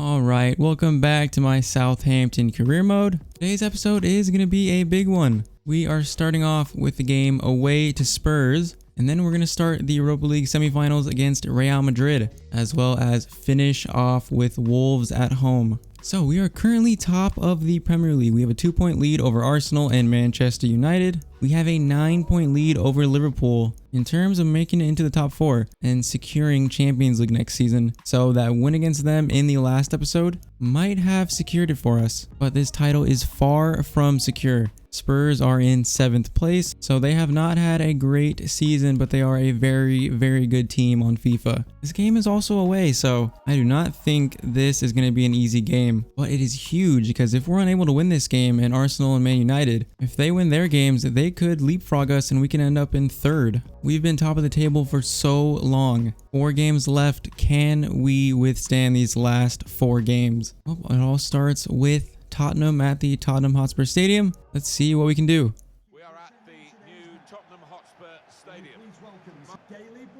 Alright, welcome back to my Southampton Career Mode. Today's episode is going to be a big one. We are starting off with the game away to Spurs, and then we're going to start the Europa League semifinals against Real Madrid, as well as finish off with Wolves at home. So we are currently top of the Premier League. We have a 2-point lead over Arsenal and Manchester United. We have a 9-point lead over Liverpool in terms of making it into the top 4 and securing Champions League next season. So that win against them in the last episode might have secured it for us, but this title is far from secure. Spurs are in 7th place, so they have not had a great season, but they are a very, very good team on FIFA. This game is also away, so I do not think this is going to be an easy game, but it is huge because if we're unable to win this game and Arsenal and Man United, if they win their games, they could leapfrog us and we can end up in 3rd. We've been top of the table for so long. 4 games left. Can we withstand these last 4 games? Well, it all starts with Tottenham at the Tottenham Hotspur Stadium. Let's see what we can do. We are at the new Tottenham Hotspur Stadium.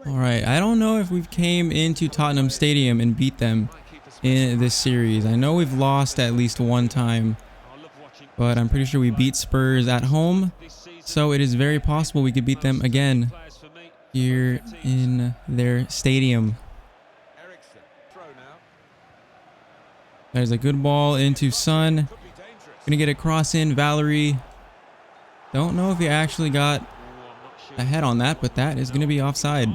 All right, I don't know if we've came into Tottenham Stadium and beat them in this series. I know we've lost at least one time, but I'm pretty sure we beat Spurs at home. So it is very possible we could beat them again here in their stadium. There's a good ball into Son. Gonna get a cross in. Valerie. Don't know if he actually got a head on that, but that is gonna be offside.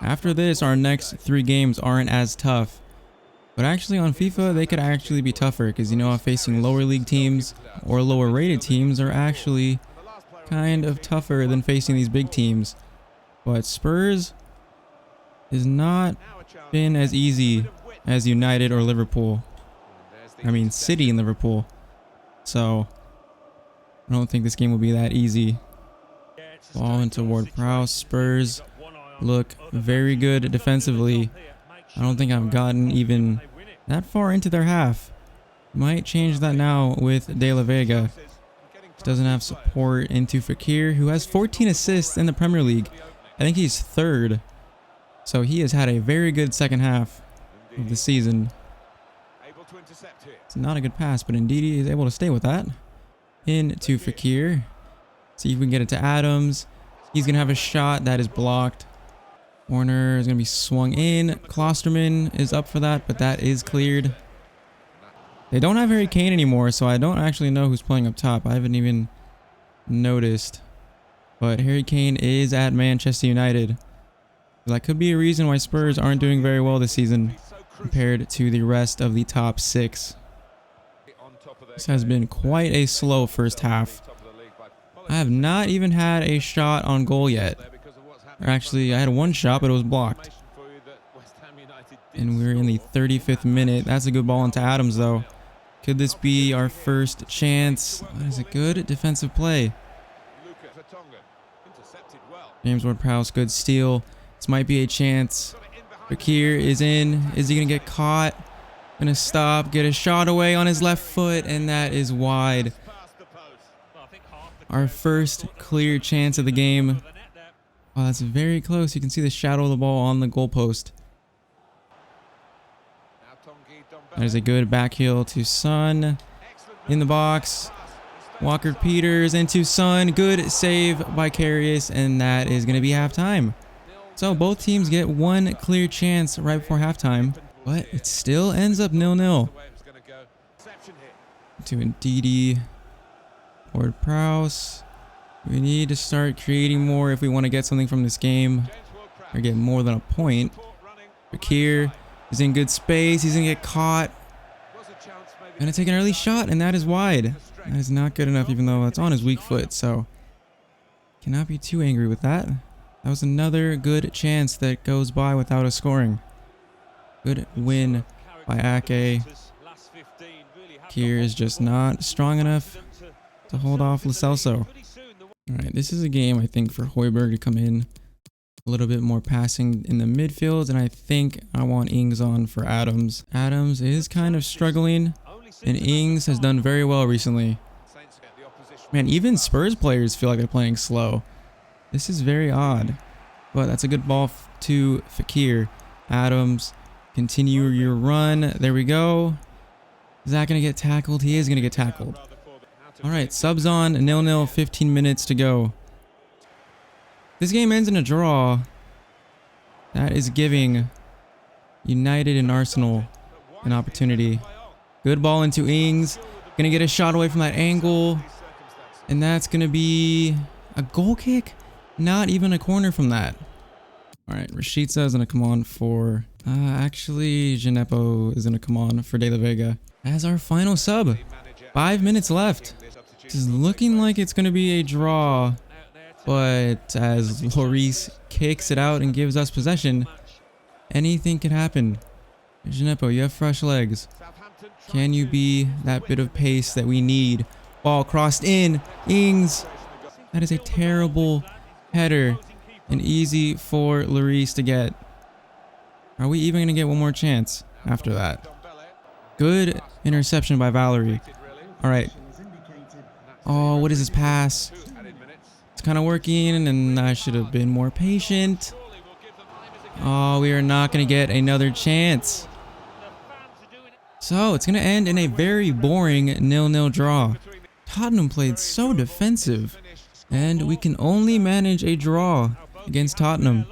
After this, our next 3 games aren't as tough. But actually on FIFA, they could actually be tougher because, you know, facing lower league teams or lower rated teams are actually kind of tougher than facing these big teams. But Spurs has not been as easy as United or Liverpool. I mean City and Liverpool. So I don't think this game will be that easy. Ball into Ward-Prowse. Spurs look very good defensively. I don't think I've gotten even that far into their half. Might change that now with De La Vega. Doesn't have support into Fekir, who has 14 assists in the Premier League. I think he's 3rd. So he has had a very good second half of the season. It's not a good pass, but Ndidi is able to stay with that. Into Fekir. See if we can get it to Adams. He's going to have a shot that is blocked. Warner is going to be swung in. Klosterman is up for that, but that is cleared. They don't have Harry Kane anymore, so I don't actually know who's playing up top. I haven't even noticed. But Harry Kane is at Manchester United. That could be a reason why Spurs aren't doing very well this season compared to the rest of the top 6. This has been quite a slow first half. I have not even had a shot on goal yet. Or actually, I had one shot, but it was blocked. And we're in the 35th minute. That's a good ball into Adams, though. Could this be our first chance? That is a good defensive play. James Ward-Prowse, good steal. This might be a chance. Fekir is in. Is he going to get caught? Gonna stop, get a shot away on his left foot, and that is wide. Our first clear chance of the game. Oh, that's very close. You can see the shadow of the ball on the goalpost. There's a good back heel to Son. In the box. Walker-Peters into Son. Good save by Karius, and that is going to be halftime. So both teams get one clear chance right before halftime, but it still ends up 0-0. To Ndidi. Ward-Prowse. We need to start creating more if we want to get something from this game, or get more than a point. Fekir is in good space. He's going to get caught. Going to take an early shot, and that is wide. That is not good enough, even though it's on his weak foot, so cannot be too angry with that. That was another good chance that goes by without us scoring. Good win by Ake. Kier is just not strong enough to hold off Lo Celso. Alright, this is a game I think for Højbjerg to come in. A little bit more passing in the midfield, and I think I want Ings on for Adams. Adams is kind of struggling, and Ings has done very well recently. Man, even Spurs players feel like they're playing slow. This is very odd, but that's a good ball to Fekir. Adams Continue your run. There we go. Is that going to get tackled? He is going to get tackled. All right, subs on, 0-0, 15 minutes to go. This game ends in a draw. That is giving United and Arsenal an opportunity. Good ball into Ings. Going to get a shot away from that angle. And that's going to be a goal kick? Not even a corner from that. All right, Rashica is going to come on for... actually, Gineppo is going to come on for De La Vega as our final sub. 5 minutes left. This is looking like it's going to be a draw. But as Lloris kicks it out and gives us possession, anything can happen. Gineppo, you have fresh legs. Can you be that bit of pace that we need? Ball crossed in. Ings. That is a terrible header. And easy for Lloris to get. Are we even going to get one more chance after that? Good interception by Valerie. All right. Oh, what is this pass? It's kind of working, and I should have been more patient. Oh, we are not going to get another chance. So, it's going to end in a very boring 0-0 draw. Tottenham played so defensive, and we can only manage a draw against Tottenham.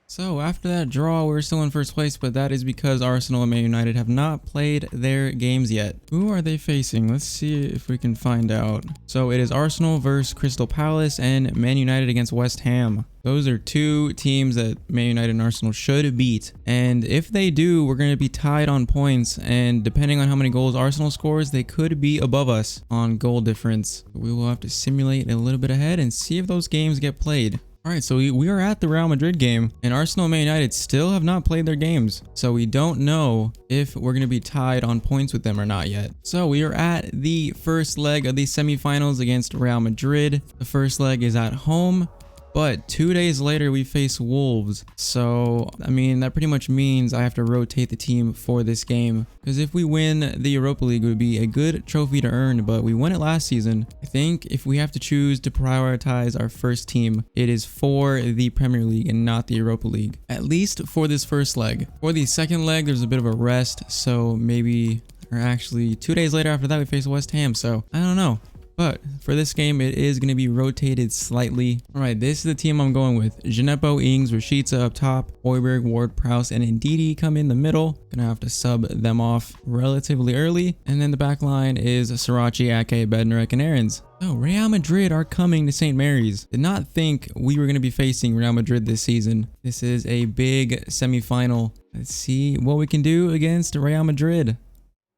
So after that draw, we're still in first place, but that is because Arsenal and Man United have not played their games yet. Who are they facing? Let's see if we can find out. So it is Arsenal versus Crystal Palace and Man United against West Ham. Those are two teams that Man United and Arsenal should beat. And if they do, we're going to be tied on points. And depending on how many goals Arsenal scores, they could be above us on goal difference. We will have to simulate a little bit ahead and see if those games get played. Alright, so we are at the Real Madrid game, and Arsenal and Man United still have not played their games. So we don't know if we're going to be tied on points with them or not yet. So we are at the first leg of the semifinals against Real Madrid. The first leg is at home. But 2 days later, we face Wolves. So, I mean, that pretty much means I have to rotate the team for this game. Because if we win the Europa League, it would be a good trophy to earn. But we won it last season. I think if we have to choose to prioritize our first team, it is for the Premier League and not the Europa League. At least for this first leg. For the second leg, there's a bit of a rest. So maybe, or actually 2 days later after that, we face West Ham. So, I don't know. But for this game, it is going to be rotated slightly. All right, this is the team I'm going with. Gineppo, Ings, Rashica up top, Højbjerg, Ward-Prowse, and Ndidi come in the middle. Gonna have to sub them off relatively early. And then the back line is Srirachi, Ake, Bednarek, and Aarons. Oh, Real Madrid are coming to St. Mary's. Did not think we were going to be facing Real Madrid this season. This is a big semi-final. Let's see what we can do against Real Madrid.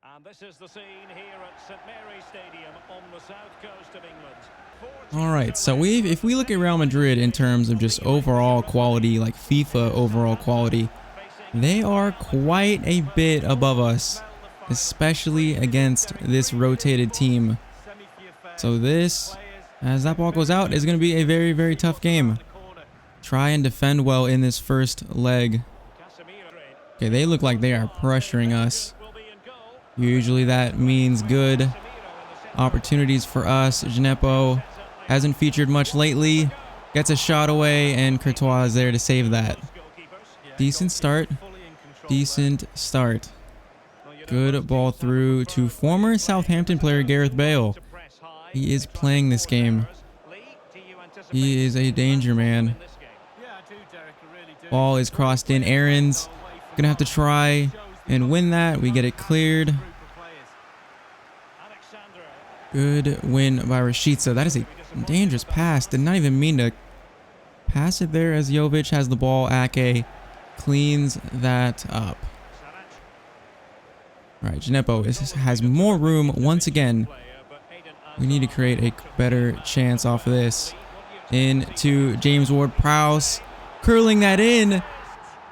And this is the scene here at St. Mary's Stadium on the south coast of England. All right, so if we look at Real Madrid in terms of just overall quality, like FIFA overall quality, they are quite a bit above us, especially against this rotated team. So this, as that ball goes out, is going to be a very, very tough game. Try and defend well in this first leg. Okay, they look like they are pressuring us. Usually that means good opportunities for us. Gineppo hasn't featured much lately. Gets a shot away, and Courtois is there to save that. Decent start. Decent start. Good ball through to former Southampton player Gareth Bale. He is playing this game. He is a danger man. Ball is crossed in. Aarons gonna have to try and win that. We get it cleared. Good win by Rashica. That is a dangerous pass. Did not even mean to pass it there as Jovic has the ball. Ake cleans that up. All right, Gineppo has more room once again. We need to create a better chance off of this. Into James Ward-Prowse. Curling that in.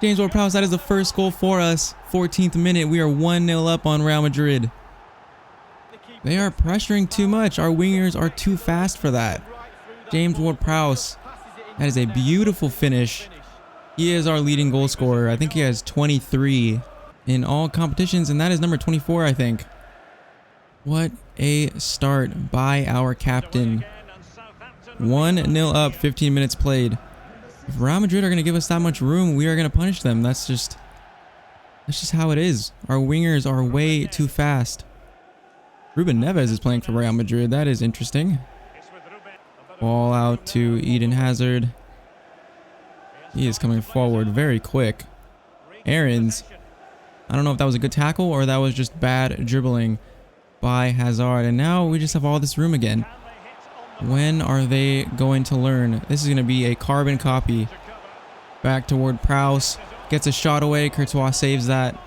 James Ward-Prowse, that is the first goal for us. 14th minute, we are 1-0 up on Real Madrid. They are pressuring too much. Our wingers are too fast for that. James Ward-Prowse, that is a beautiful finish. He is our leading goal scorer. I think he has 23 in all competitions, and that is number 24, I think. What a start by our captain. 1-0 up, 15 minutes played. If Real Madrid are going to give us that much room, we are going to punish them. That's just That's just how it is. Our wingers are way too fast. Ruben Neves is playing for Real Madrid. That is interesting. Ball out to Eden Hazard. He is coming forward very quick. Aarons. I don't know if that was a good tackle or that was just bad dribbling by Hazard. And now we just have all this room again. When are they going to learn? This is going to be a carbon copy. Back toward Prowse. Gets a shot away. Courtois saves that.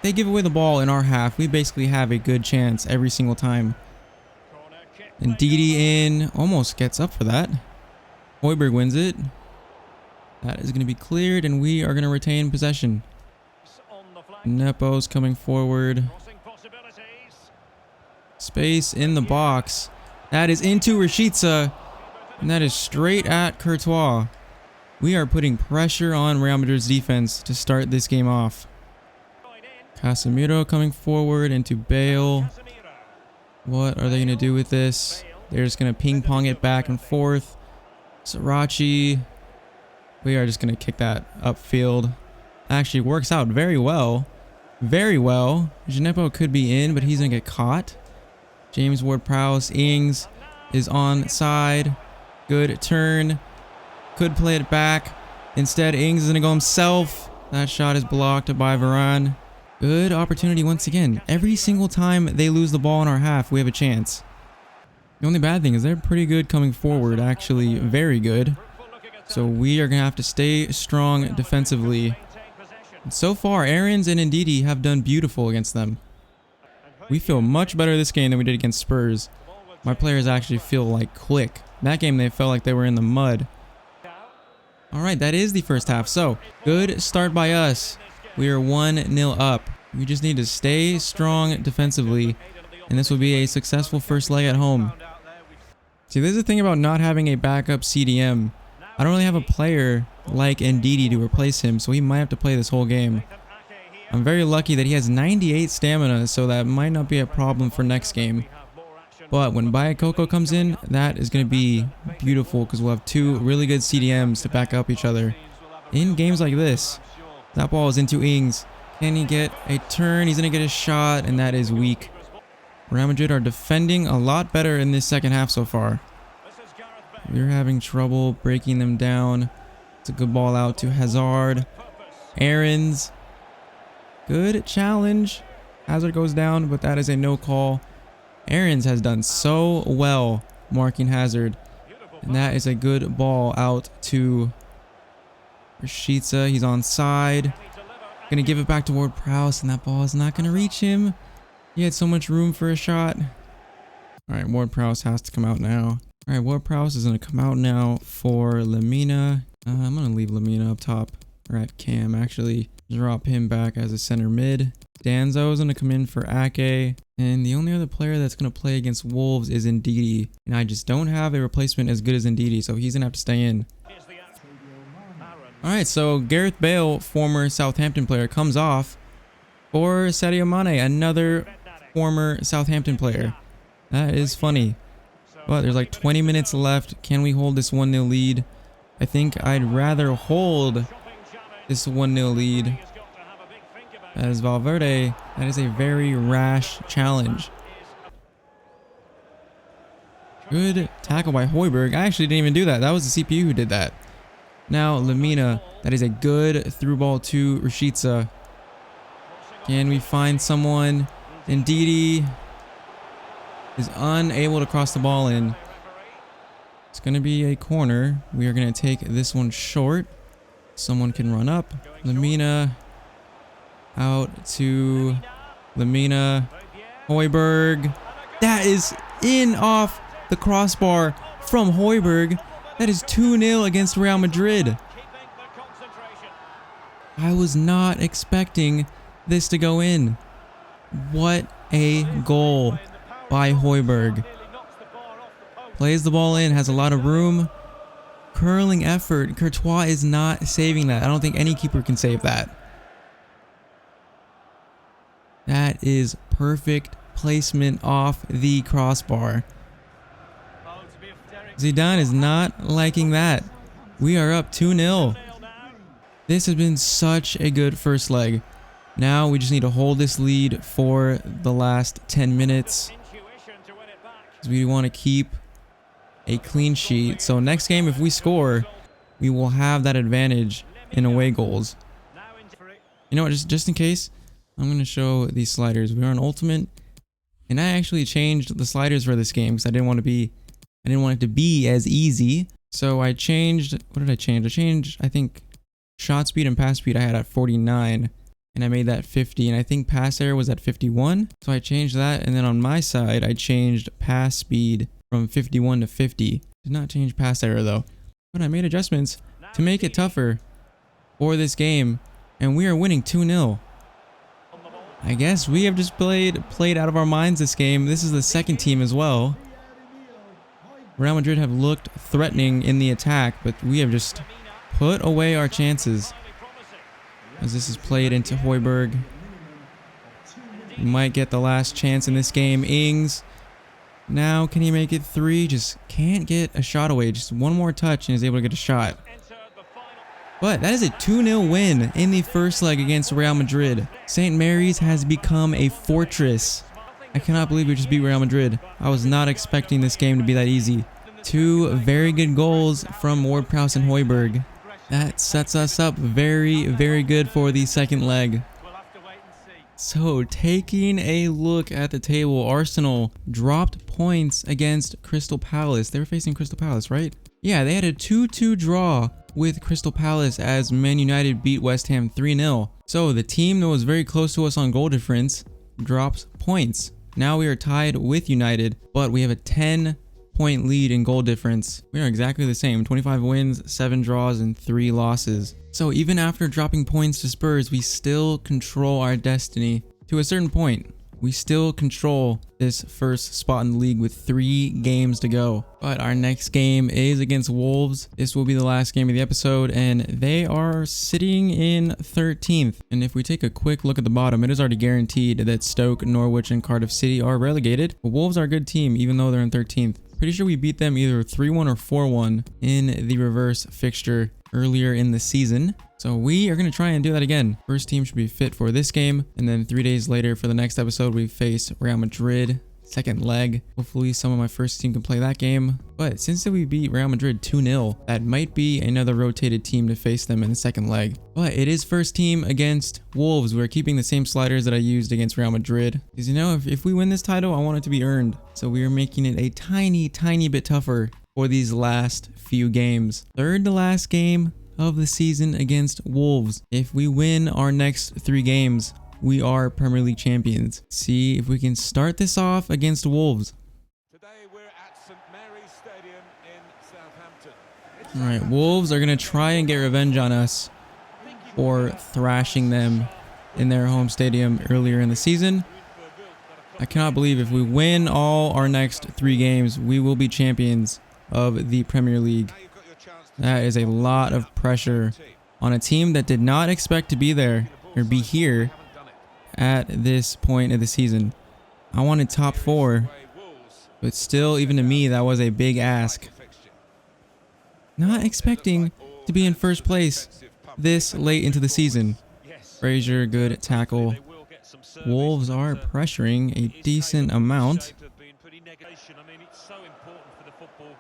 They give away the ball in our half. We basically have a good chance every single time. And Didi in. Almost gets up for that. Højbjerg wins it. That is going to be cleared and we are going to retain possession. Nepo's coming forward. Space in the box. That is into Rashica. And that is straight at Courtois. We are putting pressure on Real Madrid's defense to start this game off. Casemiro coming forward into Bale. What are they going to do with this? They're just going to ping pong it back and forth. Sriracha. We are just going to kick that upfield. Actually works out very well. Very well. Djenepo could be in, but he's going to get caught. James Ward-Prowse. Ings is on side. Good turn. Could play it back. Instead, Ings is going to go himself. That shot is blocked by Varane. Good opportunity once again. Every single time they lose the ball in our half, we have a chance. The only bad thing is they're pretty good coming forward. Actually, very good. So we are going to have to stay strong defensively. And so far, Aarons and Ndidi have done beautiful against them. We feel much better this game than we did against Spurs. My players actually feel like quick. That game, they felt like they were in the mud. Alright, that is the first half. So, good start by us. We are 1-0 up. We just need to stay strong defensively. And this will be a successful first leg at home. See, this is the thing about not having a backup CDM. I don't really have a player like Ndidi to replace him, so he might have to play this whole game. I'm very lucky that he has 98 stamina, so that might not be a problem for next game. But when Bayakoko comes in, that is going to be beautiful because we'll have two really good CDMs to back up each other. In games like this, that ball is into Ings. Can he get a turn? He's going to get a shot, and that is weak. Real Madrid are defending a lot better in this second half so far. We're having trouble breaking them down. It's a good ball out to Hazard. Aarons. Good challenge. Hazard goes down, but that is a no call. Aarons has done so well marking Hazard. And that is a good ball out to Rashica. He's on side. Gonna give it back to Ward-Prowse, and that ball is not gonna reach him. He had so much room for a shot. Alright, Ward-Prowse has to come out now. Alright, Ward-Prowse is gonna come out now for Lamina. I'm gonna leave Lamina up top. Or at cam, actually. Drop him back as a center mid. Danzo is going to come in for Ake. And the only other player that's going to play against Wolves is Ndidi. And I just don't have a replacement as good as Ndidi, so he's going to have to stay in. Alright, so Gareth Bale, former Southampton player, comes off for Sadio Mane, another former Southampton player. That is funny. But there's like 20 minutes left. Can we hold this 1-0 lead? I think I'd rather hold this 1-0 lead. As Valverde, that is a very rash challenge. Good tackle by Højbjerg. I actually didn't even do that. That was the CPU who did that. Now Lamina, that is a good through ball to Rashica. Can we find someone? Ndidi is unable to cross the ball in. It's going to be a corner. We are going to take this one short. Someone can run up. Lamina out to Lamina. Højbjerg. That is in off the crossbar from Højbjerg. That is 2-0 against Real Madrid. I was not expecting this to go in. What a goal by Højbjerg. Plays the ball in, has a lot of room. Curling effort. Courtois is not saving that. I don't think any keeper can save that. That is perfect placement off the crossbar. Zidane is not liking that. We are up 2-0. This has been such a good first leg. Now we just need to hold this lead for the last 10 minutes. Because we want to keep a clean sheet. So next game, if we score, we will have that advantage in away goals. You know what, just in case, I'm going to show these sliders. We are on ultimate, and I actually changed the sliders for this game because I didn't want it to be as easy. So I changed, what did I change? I changed, I think, shot speed and pass speed I had at 49, and I made that 50, and I think pass error was at 51. So I changed that, and then on my side, I changed pass speed from 51 to 50. Did not change pass error though. But I made adjustments to make it tougher for this game, and we are winning 2-0. I guess we have just played out of our minds this game. This is the second team as well. Real Madrid have looked threatening in the attack, but we have just put away our chances. As this is played into Højbjerg. We might get the last chance in this game. Ings. Now, can he make it 3? Just can't get a shot away. Just one more touch and is able to get a shot. But that is a 2-0 win in the first leg against Real Madrid. St. Mary's has become a fortress. I cannot believe we just beat Real Madrid. I was not expecting this game to be that easy. 2 very good goals from Ward-Prowse and Højbjerg. That sets us up very, very good for the second leg. So, taking a look at the table, Arsenal dropped points against Crystal Palace. They were facing Crystal Palace, right? Yeah, they had a 2-2 draw with Crystal Palace as Man United beat West Ham 3-0. So, the team that was very close to us on goal difference drops points. Now we are tied with United, but we have a 10-point lead in goal difference. We are exactly the same, 25 wins, 7 draws, and 3 losses. So even after dropping points to Spurs, we still control our destiny. To a certain point, we still control this first spot in the league with 3 games to go. But our next game is against Wolves. This will be the last game of the episode, and they are sitting in 13th. And if we take a quick look at the bottom, it is already guaranteed that Stoke, Norwich, and Cardiff City are relegated. But Wolves are a good team, even though they're in 13th. Pretty sure we beat them either 3-1 or 4-1 in the reverse fixture earlier in the season. So we are going to try and do that again. First team should be fit for this game. And then 3 days later for the next episode, we face Real Madrid. Second leg. Hopefully some of my first team can play that game. But since we beat Real Madrid 2-0, that might be another rotated team to face them in the second leg. But it is first team against Wolves. We're keeping the same sliders that I used against Real Madrid. Because you know, if we win this title, I want it to be earned. So we are making it a tiny bit tougher for these last few games. Third to last game of the season against Wolves. If we win our next 3 games, we are Premier League champions. See if we can start this off against Wolves. Today we're at St. Mary's Stadium in Southampton. All right, Wolves are going to try and get revenge on us for thrashing them in their home stadium earlier in the season. I cannot believe if we win all our next 3 games, we will be champions of the Premier League. That is a lot of pressure on a team that did not expect to be there or be here at this point of the season. I wanted top 4, but still, even to me, that was a big ask. Not expecting to be in first place this late into the season. Frazier, good tackle. Wolves are pressuring a decent amount.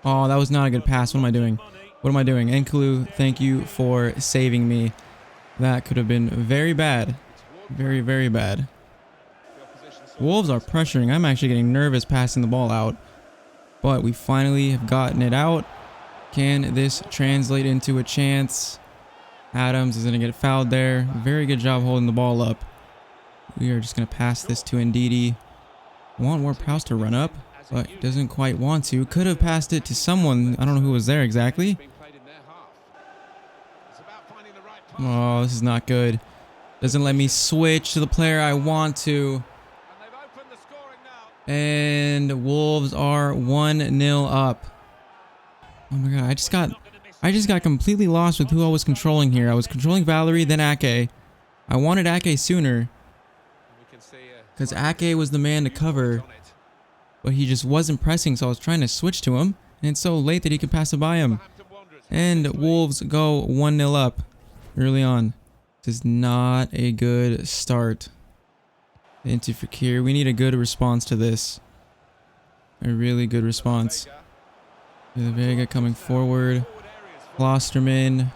Oh, that was not a good pass. What am I doing? What am I doing? Enkulu, thank you for saving me. That could have been very bad. Very, very bad. Wolves are pressuring. I'm actually getting nervous passing the ball out. But we finally have gotten it out. Can this translate into a chance? Adams is going to get fouled there. Very good job holding the ball up. We are just going to pass this to Ndidi. Want Ward-Prowse to run up, but he doesn't quite want to. Could have passed it to someone. I don't know who was there exactly. Oh, this is not good. Doesn't let me switch to the player I want to. And Wolves are 1-0 up. Oh my god, I just got completely lost with who I was controlling here. I was controlling Valerie, then Ake. I wanted Ake sooner, because Ake was the man to cover, but he just wasn't pressing, so I was trying to switch to him, and it's so late that he could pass it by him. And Wolves go 1-0 up. early on. This is not a good start into Fekir. We need a good response to this. A really good response. De La Vega coming forward. Klosterman.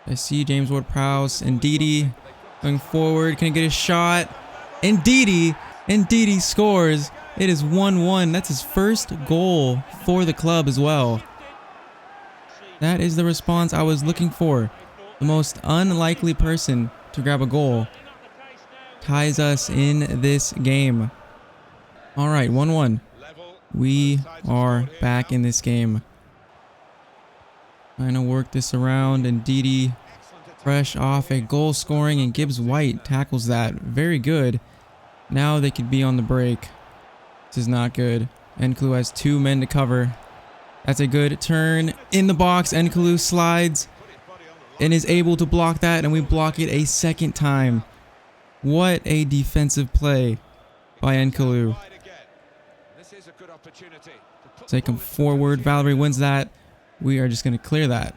I see James Ward-Prowse and Ndidi going forward. Can he get a shot? And Ndidi scores. It is 1-1. That's his first goal for the club as well. That is the response I was looking for. The most unlikely person to grab a goal ties us in this game. All right, 1-1. We are back in this game. Trying to work this around, and Ndidi fresh off a goal scoring, and Gibbs White tackles that. Very good. Now they could be on the break. This is not good. N'Koulou has 2 men to cover. That's a good turn in the box. N'Koulou slides and is able to block that, and we block it a second time. What a defensive play by N'Koulou. Take him forward. Valerie wins that. We are just going to clear that.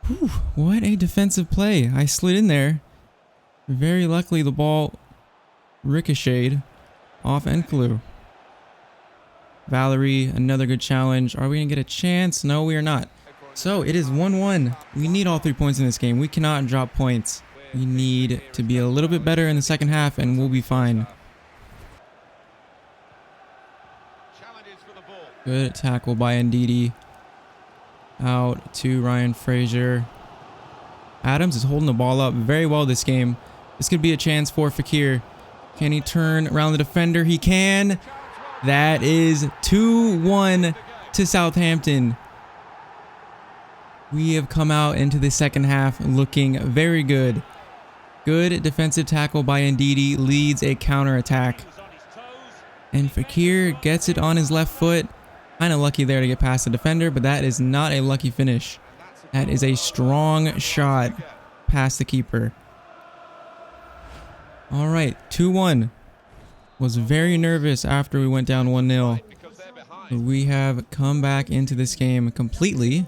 Whew, what a defensive play. I slid in there. Very luckily, the ball ricocheted off N'Koulou. Valerie, another good challenge. Are we going to get a chance? No, we are not. So it is 1-1. We need all 3 points in this game. We cannot drop points. We need to be a little bit better in the second half, and we'll be fine. Good tackle by Ndidi. Out to Ryan Fraser. Adams is holding the ball up very well this game. This could be a chance for Fekir. Can he turn around the defender? He can. That is 2-1 to Southampton. We have come out into the second half looking very good. Good defensive tackle by Ndidi leads a counter-attack. And Fekir gets it on his left foot. Kind of lucky there to get past the defender, but that is not a lucky finish. That is a strong shot past the keeper. All right, 2-1. Was very nervous after we went down 1-0. We have come back into this game completely.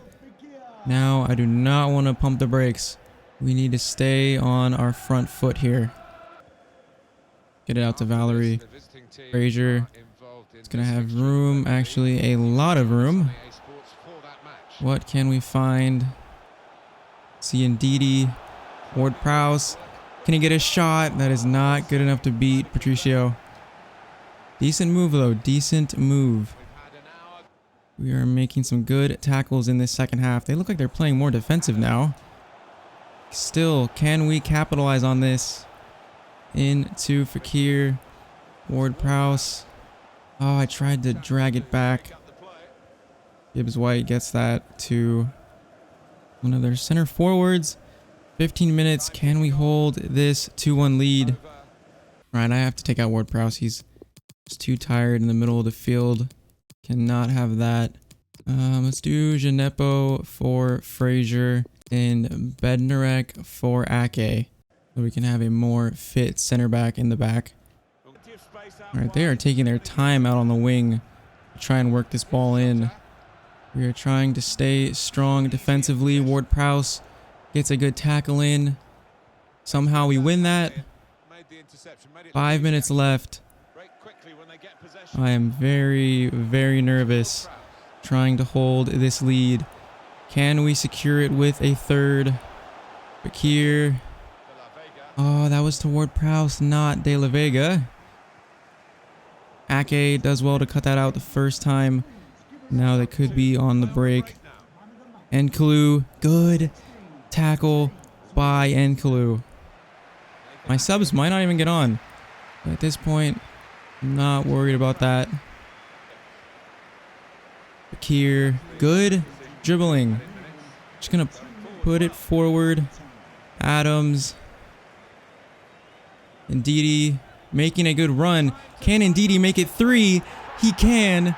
Now I do not want to pump the brakes. We need to stay on our front foot here. Get it out to Valerie. Fraser. It's going to have room, actually a lot of room. What can we find? See Ndidi. Ward-Prowse. Can he get a shot? That is not good enough to beat Patricio. Decent move though, decent move. We are making some good tackles in this second half. They look like they're playing more defensive now. Still, can we capitalize on this? Into Fekir. Ward-Prowse. Oh, I tried to drag it back. Gibbs White gets that to one of their center forwards. 15 minutes. Can we hold this 2-1 lead? Right, I have to take out Ward-Prowse. He's just too tired in the middle of the field. Cannot have that. Let's do Djenepo for Fraser and Bednarek for Ake. So we can have a more fit center back in the back. Alright, they are taking their time out on the wing to try and work this ball in. We are trying to stay strong defensively. Ward-Prowse gets a good tackle in. Somehow we win that. 5 minutes left. I am very, very nervous trying to hold this lead. Can we secure it with a third? Fekir. Oh, that was to Ward-Prowse, not De La Vega. Ake does well to cut that out the first time. Now they could be on the break. N'Koulou, good tackle by N'Koulou. My subs might not even get on. But at this point, I'm not worried about that. Fekir, good dribbling. Just gonna put it forward. Adams. Ndidi making a good run. Can Ndidi make it 3? He can.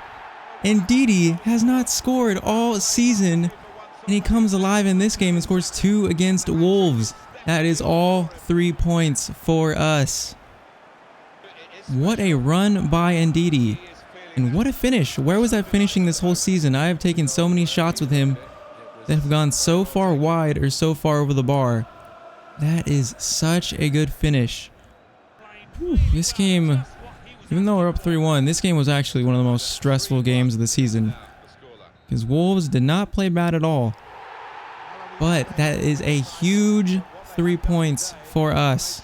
Ndidi has not scored all season, and he comes alive in this game and scores 2 against Wolves. That is all 3 points for us. What a run by Ndidi. And what a finish. Where was that finishing this whole season? I have taken so many shots with him. that have gone so far wide or so far over the bar. That is such a good finish. Whew, this game, even though we're up 3-1, this game was actually one of the most stressful games of the season. Because Wolves did not play bad at all. But that is a huge 3 points for us.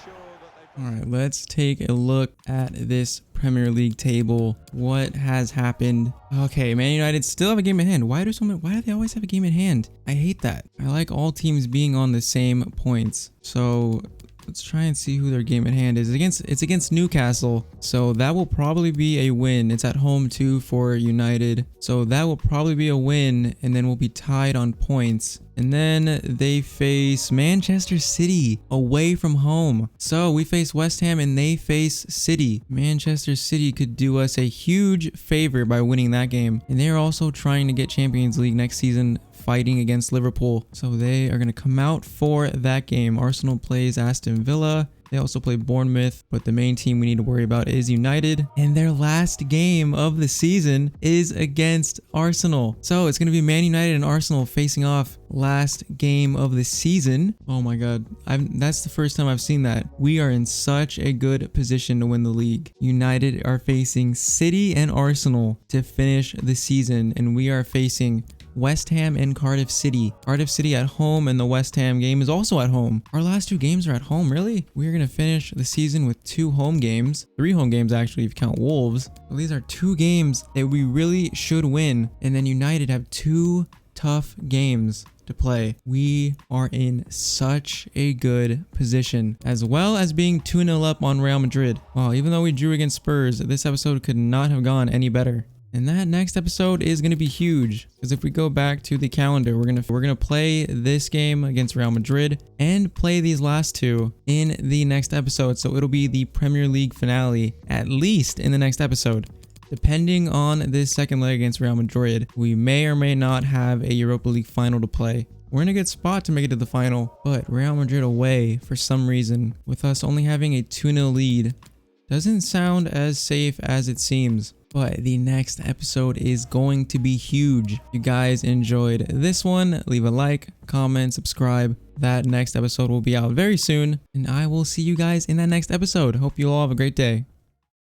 Alright, let's take a look at this Premier League table. What has happened? Okay, Man United still have a game in hand. Why do they always have a game in hand? I hate that. I like all teams being on the same points. So let's try and see who their game in hand is. It's against Newcastle, so that will probably be a win. It's at home too for United, so that will probably be a win, and then we'll be tied on points. And then they face Manchester City away from home. So we face West Ham and they face City. Manchester City could do us a huge favor by winning that game. And they're also trying to get Champions League next season, fighting against Liverpool. So they are going to come out for that game. Arsenal plays Aston Villa. They also play Bournemouth, but the main team we need to worry about is United. And their last game of the season is against Arsenal. So it's going to be Man United and Arsenal facing off last game of the season. Oh my God. That's the first time I've seen that. We are in such a good position to win the league. United are facing City and Arsenal to finish the season, and we are facing West Ham and Cardiff City. Cardiff City at home, and the West Ham game is also at home. Our last 2 games are at home, really? We're going to finish the season with 2 home games. 3 home games, actually, if you count Wolves. Well, these are 2 games that we really should win. And then United have 2 tough games to play. We are in such a good position, as well as being 2-0 up on Real Madrid. Wow, even though we drew against Spurs, this episode could not have gone any better. And that next episode is going to be huge, because if we go back to the calendar, we're gonna play this game against Real Madrid and play these last 2 in the next episode. So it'll be the Premier League finale, at least in the next episode. Depending on this second leg against Real Madrid, we may or may not have a Europa League final to play. We're in a good spot to make it to the final, but Real Madrid away for some reason, with us only having a 2-0 lead, doesn't sound as safe as it seems. But the next episode is going to be huge. If you guys enjoyed this one, leave a like, comment, subscribe. That next episode will be out very soon, and I will see you guys in that next episode. Hope you all have a great day.